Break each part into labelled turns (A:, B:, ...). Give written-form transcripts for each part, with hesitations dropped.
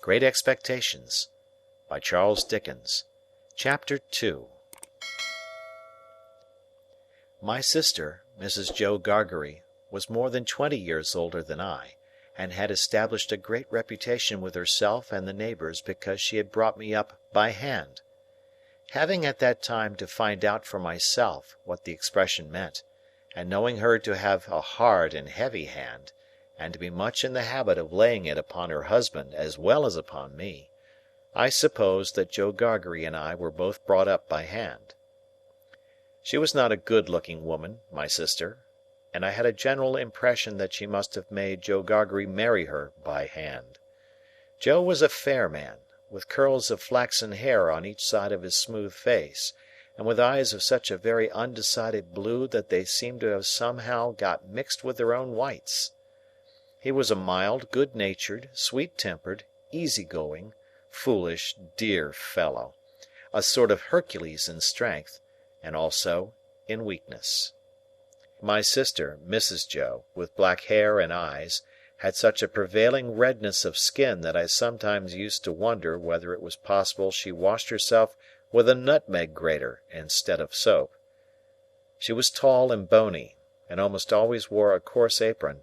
A: Great Expectations by Charles Dickens. Chapter 2. My sister, Mrs. Joe Gargery, was more than 20 years older than I, and had established a great reputation with herself and the neighbours because she had brought me up by hand. Having at that time to find out for myself what the expression meant, and knowing her to have a hard and heavy hand, and to be much in the habit of laying it upon her husband as well as upon me, I supposed that Joe Gargery and I were both brought up by hand. She was not a good-looking woman, my sister, and I had a general impression that she must have made Joe Gargery marry her by hand. Joe was a fair man, with curls of flaxen hair on each side of his smooth face, and with eyes of such a very undecided blue that they seemed to have somehow got mixed with their own whites. He was a mild, good-natured, sweet-tempered, easy-going, foolish, dear fellow, a sort of Hercules in strength, and also in weakness. My sister, Mrs. Joe, with black hair and eyes, had such a prevailing redness of skin that I sometimes used to wonder whether it was possible she washed herself with a nutmeg grater instead of soap. She was tall and bony, and almost always wore a coarse apron,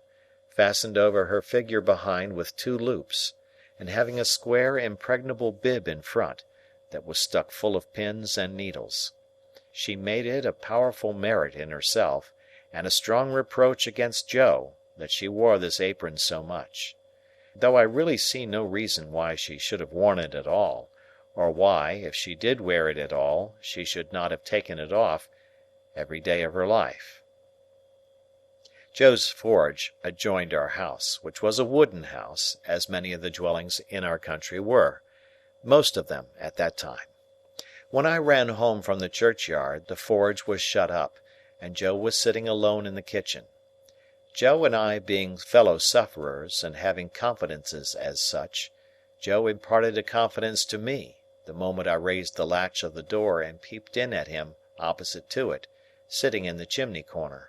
A: fastened over her figure behind with 2 loops, and having a square impregnable bib in front, that was stuck full of pins and needles. She made it a powerful merit in herself, and a strong reproach against Joe, that she wore this apron so much; though I really see no reason why she should have worn it at all, or why, if she did wear it at all, she should not have taken it off every day of her life. Joe's forge adjoined our house, which was a wooden house, as many of the dwellings in our country were, most of them at that time. When I ran home from the churchyard, the forge was shut up, and Joe was sitting alone in the kitchen. Joe and I being fellow sufferers, and having confidences as such, Joe imparted a confidence to me, the moment I raised the latch of the door and peeped in at him opposite to it, sitting in the chimney corner.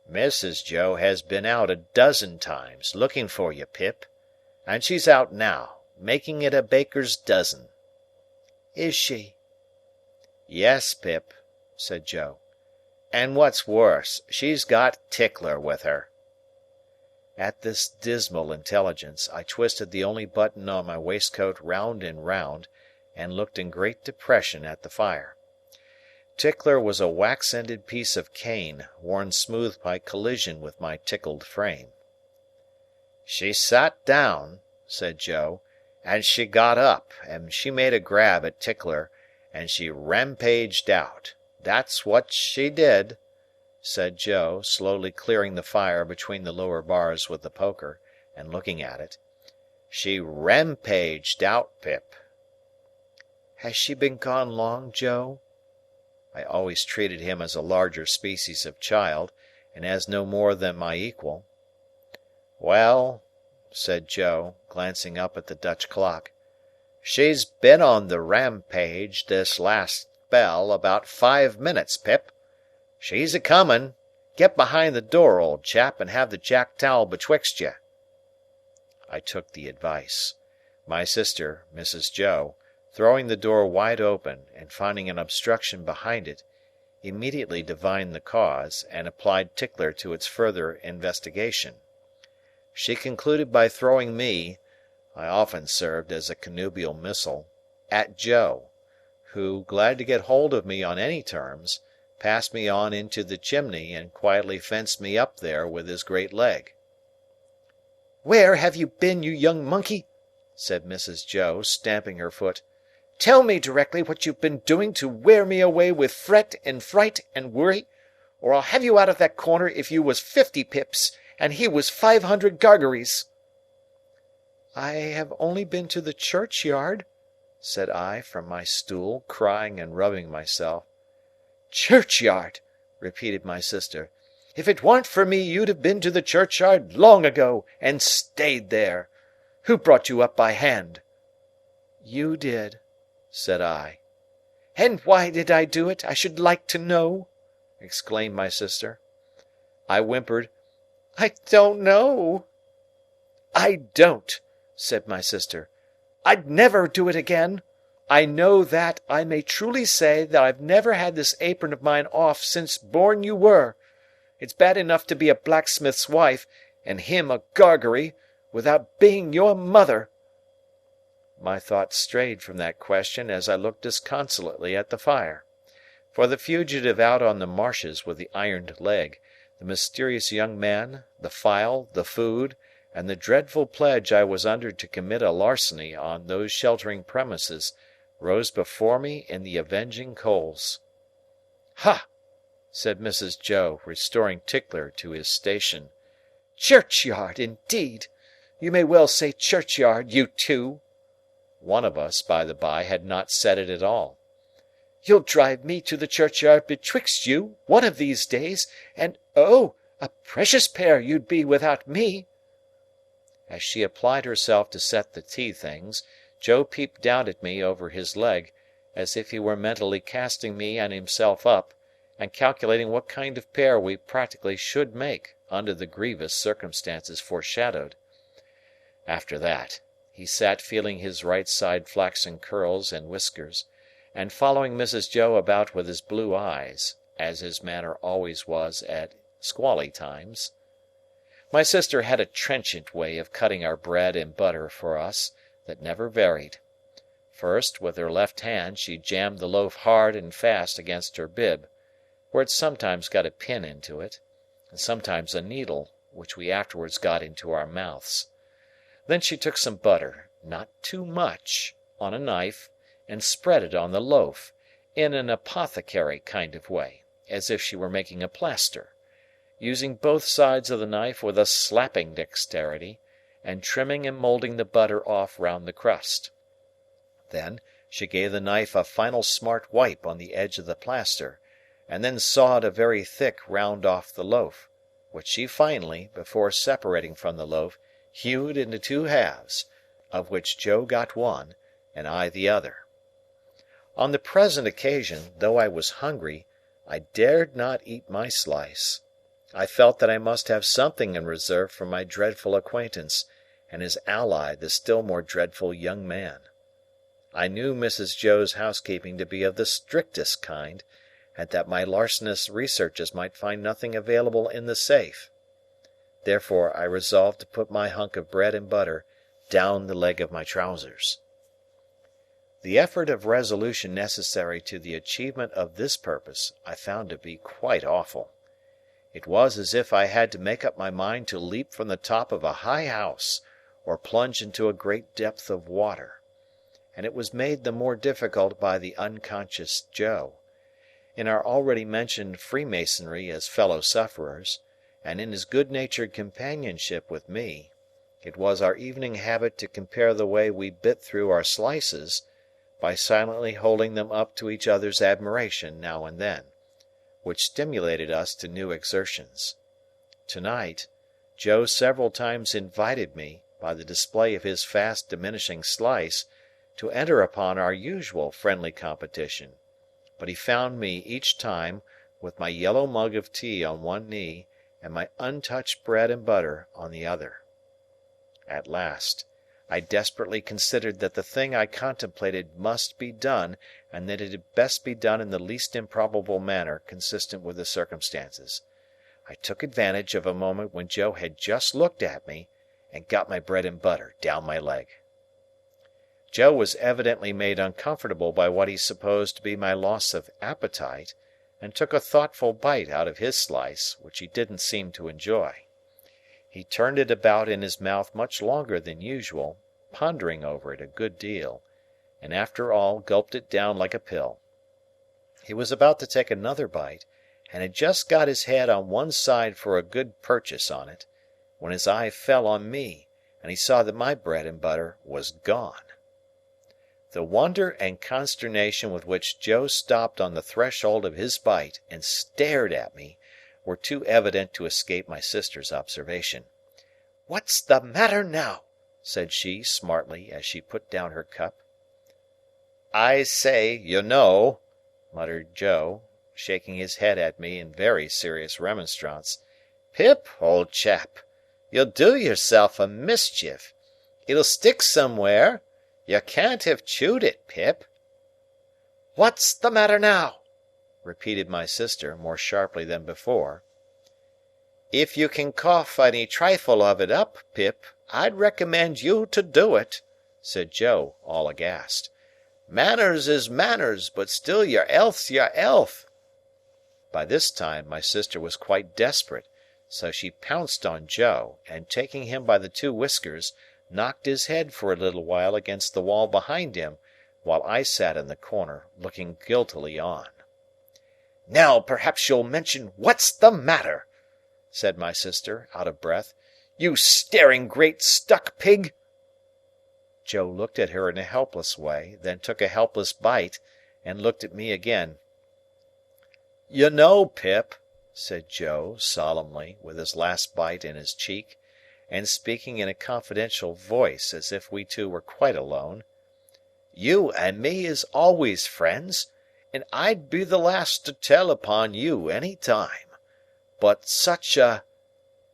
A: "Mrs. Joe has been out a dozen times, looking for you, Pip, and she's out now, making it a baker's dozen." "Is she?" "Yes, Pip," said Joe. "And what's worse, she's got Tickler with her." At this dismal intelligence, I twisted the only button on my waistcoat round and round, and looked in great depression at the fire. Tickler was a wax-ended piece of cane, worn smooth by collision with my tickled frame. "She sat down," said Joe, "and she got up, and she made a grab at Tickler, and she rampaged out. That's what she did," said Joe, slowly clearing the fire between the lower bars with the poker, and looking at it. "She rampaged out, Pip." "Has she been gone long, Joe?" I always treated him as a larger species of child, and as no more than my equal. "Well," said Joe, glancing up at the Dutch clock, "she's been on the rampage this last spell about 5 minutes, Pip. She's a-coming. Get behind the door, old chap, and have the jack towel betwixt you." I took the advice. My sister, Mrs. Joe, throwing the door wide open, and finding an obstruction behind it, immediately divined the cause, and applied Tickler to its further investigation. She concluded by throwing me (I often served as a connubial missile) at Joe, who, glad to get hold of me on any terms, passed me on into the chimney, and quietly fenced me up there with his great leg. "Where have you been, you young monkey?" said Mrs. Joe, stamping her foot. "Tell me directly what you've been doing to wear me away with fret and fright and worry, or I'll have you out of that corner if you was 50 Pips, and he was 500 Gargeries." "I have only been to the churchyard," said I from my stool, crying and rubbing myself. "Churchyard!" repeated my sister. "If it warn't for me you'd have been to the churchyard long ago, and stayed there. Who brought you up by hand?" "You did," said I. "And why did I do it, I should like to know?" exclaimed my sister. I whimpered, "I don't know." "I don't,"
B: said my sister. "I'd never do it again. I know that I may truly say that I've never had this apron of mine off since born you were. It's bad enough to be a blacksmith's wife, and him a Gargery, without being your mother." My thoughts strayed from that question as I looked disconsolately at the fire. For the fugitive out on the marshes with the ironed leg, the mysterious young man, the file, the food, and the dreadful pledge I was under to commit a larceny on those sheltering premises, rose before me in the avenging coals. "Ha!" said Mrs. Joe, restoring Tickler to his station. "Churchyard, indeed! You may well say churchyard, you two." One of us, by the by, had not said it at all. "You'll drive me to the churchyard betwixt you, one of these days, and oh, a precious pair you'd be without me!" As she applied herself to set the tea things, Joe peeped down at me over his leg, as if he were mentally casting me and himself up, and calculating what kind of pair we practically should make, under the grievous circumstances foreshadowed. After that, he sat feeling his right side flaxen curls and whiskers, and following Mrs. Joe about with his blue eyes, as his manner always was at squally times. My sister had a trenchant way of cutting our bread and butter for us, that never varied. First, with her left hand she jammed the loaf hard and fast against her bib, where it sometimes got a pin into it, and sometimes a needle, which we afterwards got into our mouths. Then she took some butter, not too much, on a knife, and spread it on the loaf, in an apothecary kind of way, as if she were making a plaster, using both sides of the knife with a slapping dexterity, and trimming and moulding the butter off round the crust. Then, she gave the knife a final smart wipe on the edge of the plaster, and then sawed a very thick round off the loaf, which she finally, before separating from the loaf, hewed into two halves, of which Joe got one, and I the other. On the present occasion, though I was hungry, I dared not eat my slice. I felt that I must have something in reserve for my dreadful acquaintance, and his ally, the still more dreadful young man. I knew Mrs. Joe's housekeeping to be of the strictest kind, and that my larcenous researches might find nothing available in the safe. Therefore I resolved to put my hunk of bread and butter down the leg of my trousers. The effort of resolution necessary to the achievement of this purpose I found to be quite awful. It was as if I had to make up my mind to leap from the top of a high house, or plunge into a great depth of water. And it was made the more difficult by the unconscious Joe. In our already mentioned freemasonry as fellow-sufferers, and in his good-natured companionship with me, it was our evening habit to compare the way we bit through our slices, by silently holding them up to each other's admiration now and then, which stimulated us to new exertions. To-night, Joe several times invited me, by the display of his fast diminishing slice, to enter upon our usual friendly competition, but he found me each time with my yellow mug of tea on one knee and my untouched bread and butter on the other. At last, I desperately considered that the thing I contemplated must be done, and that it had best be done in the least improbable manner consistent with the circumstances. I took advantage of a moment when Joe had just looked at me, and got my bread and butter down my leg. Joe was evidently made uncomfortable by what he supposed to be my loss of appetite, and took a thoughtful bite out of his slice, which he didn't seem to enjoy. He turned it about in his mouth much longer than usual, pondering over it a good deal, and after all gulped it down like a pill. He was about to take another bite, and had just got his head on one side for a good purchase on it, when his eye fell on me, and he saw that my bread and butter was gone. The wonder and consternation with which Joe stopped on the threshold of his bite and stared at me were too evident to escape my sister's observation. "What's the matter now?" said she smartly, as she put down her cup. "I say, you know," muttered Joe, shaking his head at me in very serious remonstrance, "Pip, old chap, you'll do yourself a mischief.
A: It'll stick somewhere. You can't have chewed it, Pip."
B: "What's the matter now?"
A: repeated my sister, more sharply than before. "If you can cough any trifle of it up, Pip, I'd recommend you to do it," said Joe, all aghast. "Manners is manners, but still your 'ealth's your 'ealth." By this time my sister was quite desperate, so she pounced on Joe, and taking him by the two whiskers, knocked his head for a little while against the wall behind him, while I sat in the corner, looking guiltily on.
B: "Now perhaps you'll mention what's the matter," said my sister, out of breath. "You staring great stuck pig!" Joe looked at her in a helpless way, then took a helpless bite, and looked at me again.
A: "You know, Pip," said Joe, solemnly, with his last bite in his cheek, and speaking in a confidential voice as if we two were quite alone, "you and me is always friends, and I'd be the last to tell upon you any time. But such a—"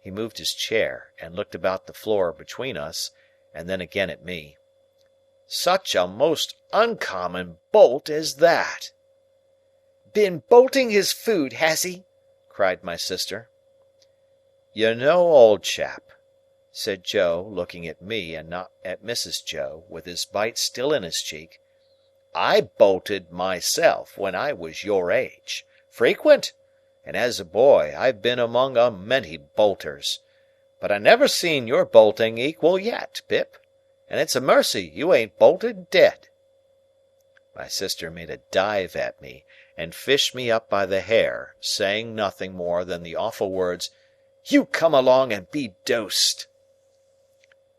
A: he moved his chair, and looked about the floor between us, and then again at me, "such a most uncommon bolt as that." "Been bolting his food, has he?" cried my sister. "You know, old chap," said Joe, looking at me and not at Mrs. Joe, with his bite still in his cheek, "I bolted myself when I was your age. Frequent. And as a boy I've been among a many bolters. But I never seen your bolting equal yet, Pip, and it's a mercy you ain't bolted dead." My sister made a dive at me, and fished me up by the hair, saying nothing more than the awful words, "You come along and be dosed."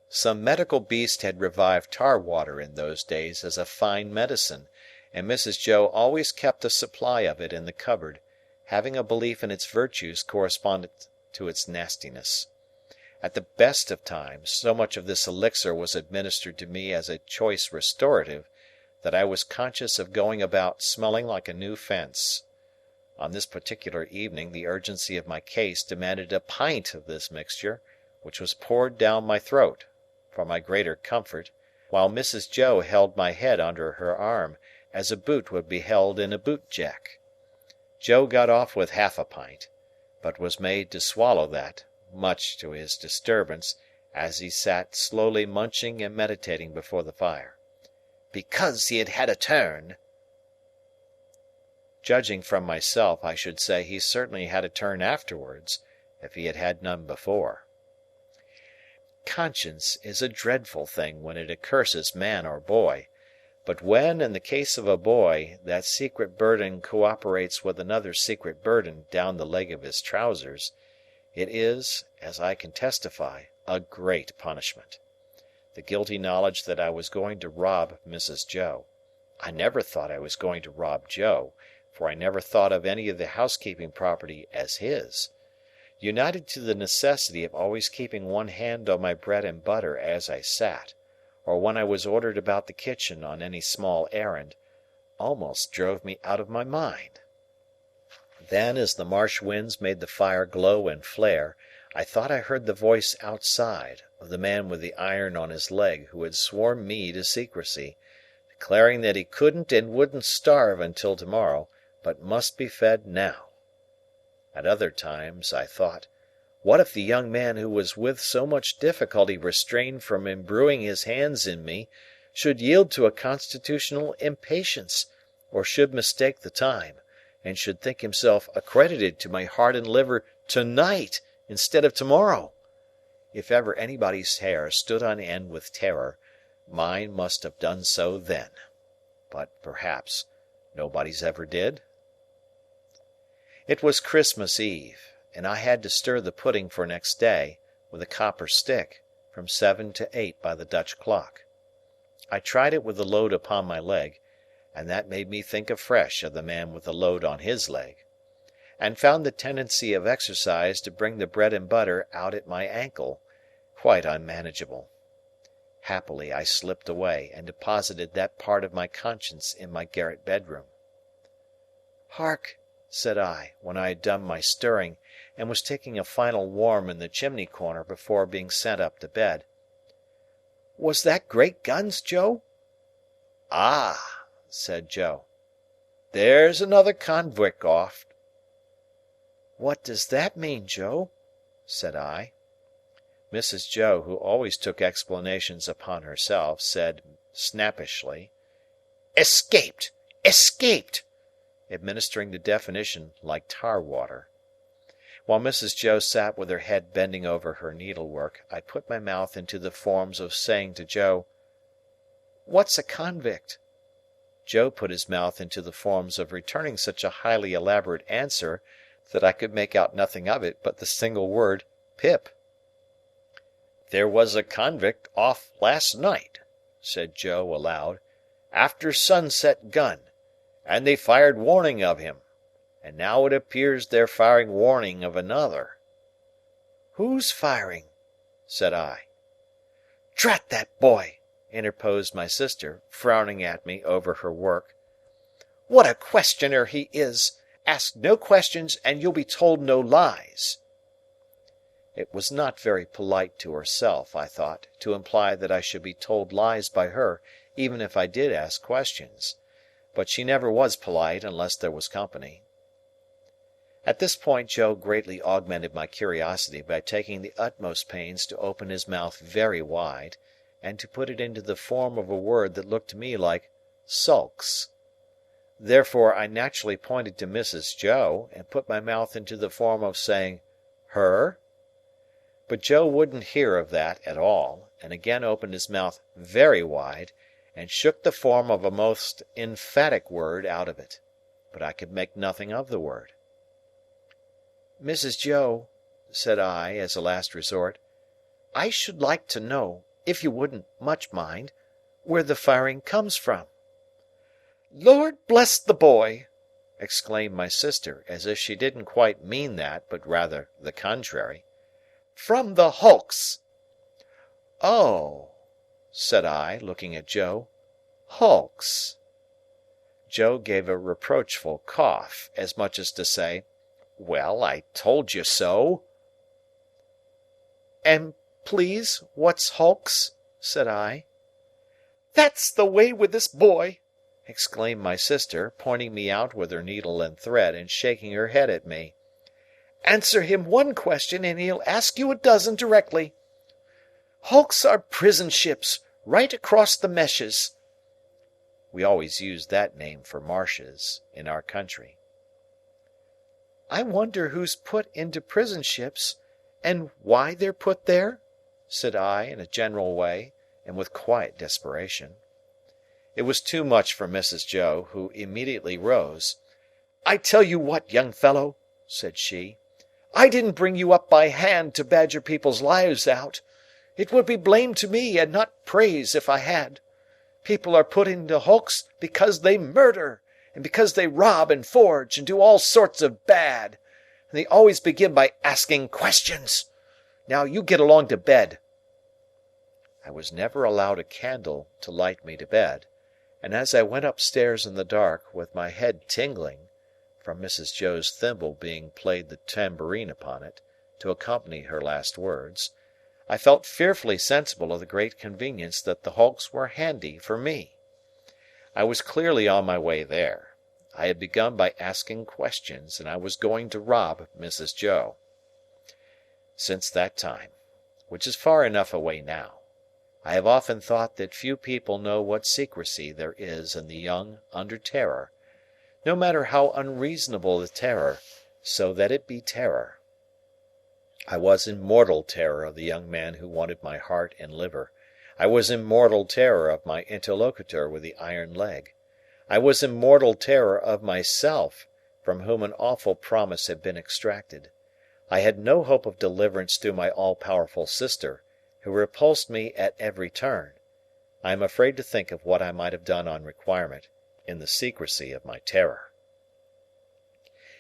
A: Some medical beast had revived tar water in those days as a fine medicine, and Mrs. Joe always kept a supply of it in the cupboard, having a belief in its virtues correspondent to its nastiness. At the best of times, so much of this elixir was administered to me as a choice restorative, that I was conscious of going about smelling like a new fence. On this particular evening the urgency of my case demanded a pint of this mixture, which was poured down my throat, for my greater comfort, while Mrs. Joe held my head under her arm, as a boot would be held in a boot-jack. Joe got off with half a pint, but was made to swallow that, much to his disturbance, as he sat slowly munching and meditating before the fire. "Because he had had a turn." Judging from myself, I should say he certainly had a turn afterwards, if he had had none before. Conscience is a dreadful thing when it accurses man or boy, but when, in the case of a boy, that secret burden co-operates with another secret burden down the leg of his trousers, it is, as I can testify, a great punishment. The guilty knowledge that I was going to rob Mrs. Joe. I never thought I was going to rob Joe, for I never thought of any of the housekeeping property as his. United to the necessity of always keeping one hand on my bread and butter as I sat, or when I was ordered about the kitchen on any small errand, almost drove me out of my mind. Then, as the marsh winds made the fire glow and flare, I thought I heard the voice outside of the man with the iron on his leg who had sworn me to secrecy, declaring that he couldn't and wouldn't starve until tomorrow, but must be fed now. At other times I thought, what if the young man who was with so much difficulty restrained from imbruing his hands in me should yield to a constitutional impatience, or should mistake the time, and should think himself accredited to my heart and liver to-night instead of tomorrow? If ever anybody's hair stood on end with terror, mine must have done so then. But perhaps nobody's ever did? It was Christmas Eve, and I had to stir the pudding for next day, with a copper stick, from 7 to 8 by the Dutch clock. I tried it with the load upon my leg, and that made me think afresh of the man with the load on his leg, and found the tendency of exercise to bring the bread and butter out at my ankle quite unmanageable. Happily I slipped away, and deposited that part of my conscience in my garret bedroom. "Hark!" said I, when I had done my stirring, and was taking a final warm in the chimney corner before being sent up to bed.
B: Was that great guns, Joe?"
A: "Ah!" said Joe. "There's another convict off."
B: "What does that mean, Joe?" said I.
A: Mrs. Joe, who always took explanations upon herself, said, snappishly, "Escaped! Escaped!" administering the definition like tar water. While Mrs. Joe sat with her head bending over her needlework, I put my mouth into the forms of saying to Joe, "What's a convict?" Joe put his mouth into the forms of returning such a highly elaborate answer that I could make out nothing of it but the single word "Pip." "There was a convict off last night," said Joe aloud, "after sunset gun, and they fired warning of him, and now it appears they're firing warning of another."
B: "Who's firing?" said I.
A: "Drat that boy!" interposed my sister, frowning at me over her work.
B: "What a questioner he is! Ask no questions, and you'll be told no lies." It was not very polite to herself, I thought, to imply that I should be told lies by her, even if I did ask questions. But she never was polite unless there was company. At this point Joe greatly augmented my curiosity by taking the utmost pains to open his mouth very wide, and to put it into the form of a word that looked to me like sulks. Therefore I naturally pointed to Mrs. Joe, and put my mouth into the form of saying, "Her?" But Joe wouldn't hear of that at all, and again opened his mouth very wide, and shook the form of a most emphatic word out of it. But I could make nothing of the word. "Mrs. Joe," said I, as a last resort, "I should like to know, if you wouldn't much mind, where the firing comes from."
A: "Lord bless the boy!" exclaimed my sister, as if she didn't quite mean that, but rather the contrary. "From the hulks."
B: "Oh!" said I, looking at Joe. "Hulks!" Joe gave a reproachful cough, as much as to say, "Well, I told you so." "And please, what's hulks?" said I.
A: "That's the way with this boy!" exclaimed my sister, pointing me out with her needle and thread, and shaking her head at me.
B: "Answer him one question, and he'll ask you a dozen directly. Hulks are prison ships, right across the meshes."
A: We always used that name for marshes, in our country.
B: "I wonder who's put into prison ships, and why they're put there?" said I, in a general way, and with quiet desperation.
A: It was too much for Mrs. Joe, who immediately rose.
B: "I tell you what, young fellow," said she, "I didn't bring you up by hand to badger people's lives out. It would be blame to me, and not praise, if I had. People are put into hulks because they murder, and because they rob and forge and do all sorts of bad, and they always begin by asking questions. Now you get along to bed." I was never allowed a candle to light me to bed, and as I went upstairs in the dark, with my head tingling, from Mrs. Joe's thimble being played the tambourine upon it, to accompany her last words, I felt fearfully sensible of the great convenience that the hulks were handy for me. I was clearly on my way there. I had begun by asking questions, and I was going to rob Mrs. Joe. Since that time, which is far enough away now, I have often thought that few people know what secrecy there is in the young under terror, no matter how unreasonable the terror, so that it be terror. I was in mortal terror of the young man who wanted my heart and liver. I was in mortal terror of my interlocutor with the iron leg. I was in mortal terror of myself, from whom an awful promise had been extracted. I had no hope of deliverance through my all-powerful sister, who repulsed me at every turn. I am afraid to think of what I might have done on requirement, in the secrecy of my terror.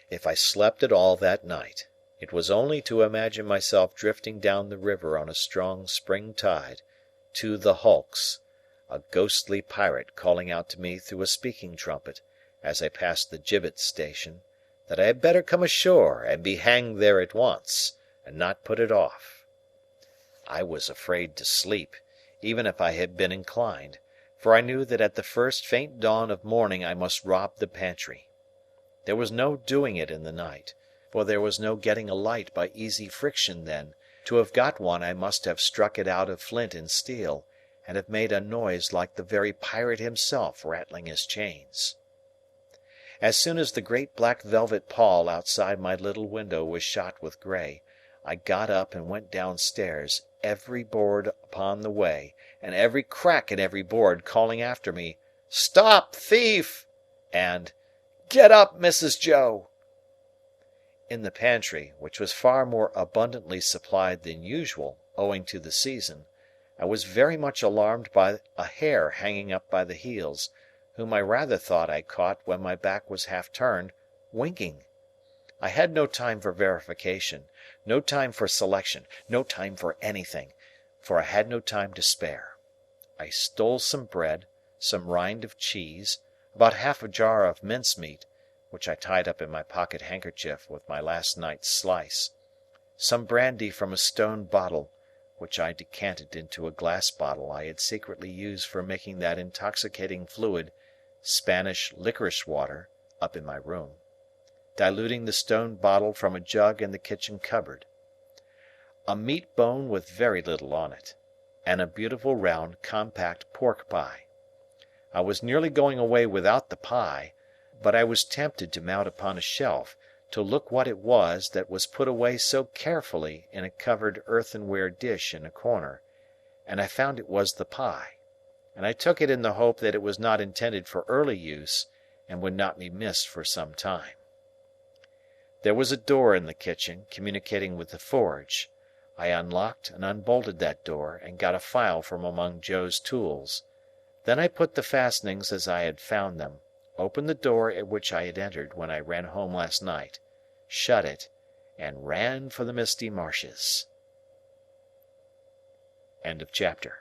B: If I slept at all that night, it was only to imagine myself drifting down the river on a strong spring tide, to the hulks, a ghostly pirate calling out to me through a speaking trumpet, as I passed the gibbet station, that I had better come ashore and be hanged there at once, and not put it off. I was afraid to sleep,
A: even if I had been inclined, for I knew that at the first faint dawn of morning I must rob the pantry. There was no doing it in the night, for there was no getting a light by easy friction then; to have got one I must have struck it out of flint and steel, and have made a noise like the very pirate himself rattling his chains. As soon as the great black velvet pall outside my little window was shot with grey, I got up and went downstairs, every board upon the way, and every crack in every board calling after me, "Stop, thief!" and "Get up, Mrs. Joe!" In the pantry, which was far more abundantly supplied than usual, owing to the season, I was very much alarmed by a hare hanging up by the heels, whom I rather thought I caught when my back was half turned, winking. I had no time for verification, no time for selection, no time for anything, for I had no time to spare. I stole some bread, some rind of cheese, about half a jar of mincemeat, which I tied up in my pocket handkerchief with my last night's slice, some brandy from a stone bottle, which I decanted into a glass bottle I had secretly used for making that intoxicating fluid, Spanish licorice water, up in my room, diluting the stone bottle from a jug in the kitchen cupboard, a meat bone with very little on it, and a beautiful round compact pork pie. I was nearly going away without the pie, but I was tempted to mount upon a shelf, to look what it was that was put away so carefully in a covered earthenware dish in a corner, and I found it was the pie, and I took it in the hope that it was not intended for early use, and would not be missed for some time. There was a door in the kitchen, communicating with the forge. I unlocked and unbolted that door, and got a file from among Joe's tools. Then I put the fastenings as I had found them, opened the door at which I had entered when I ran home last night, shut it, and ran for the misty marshes. End of chapter.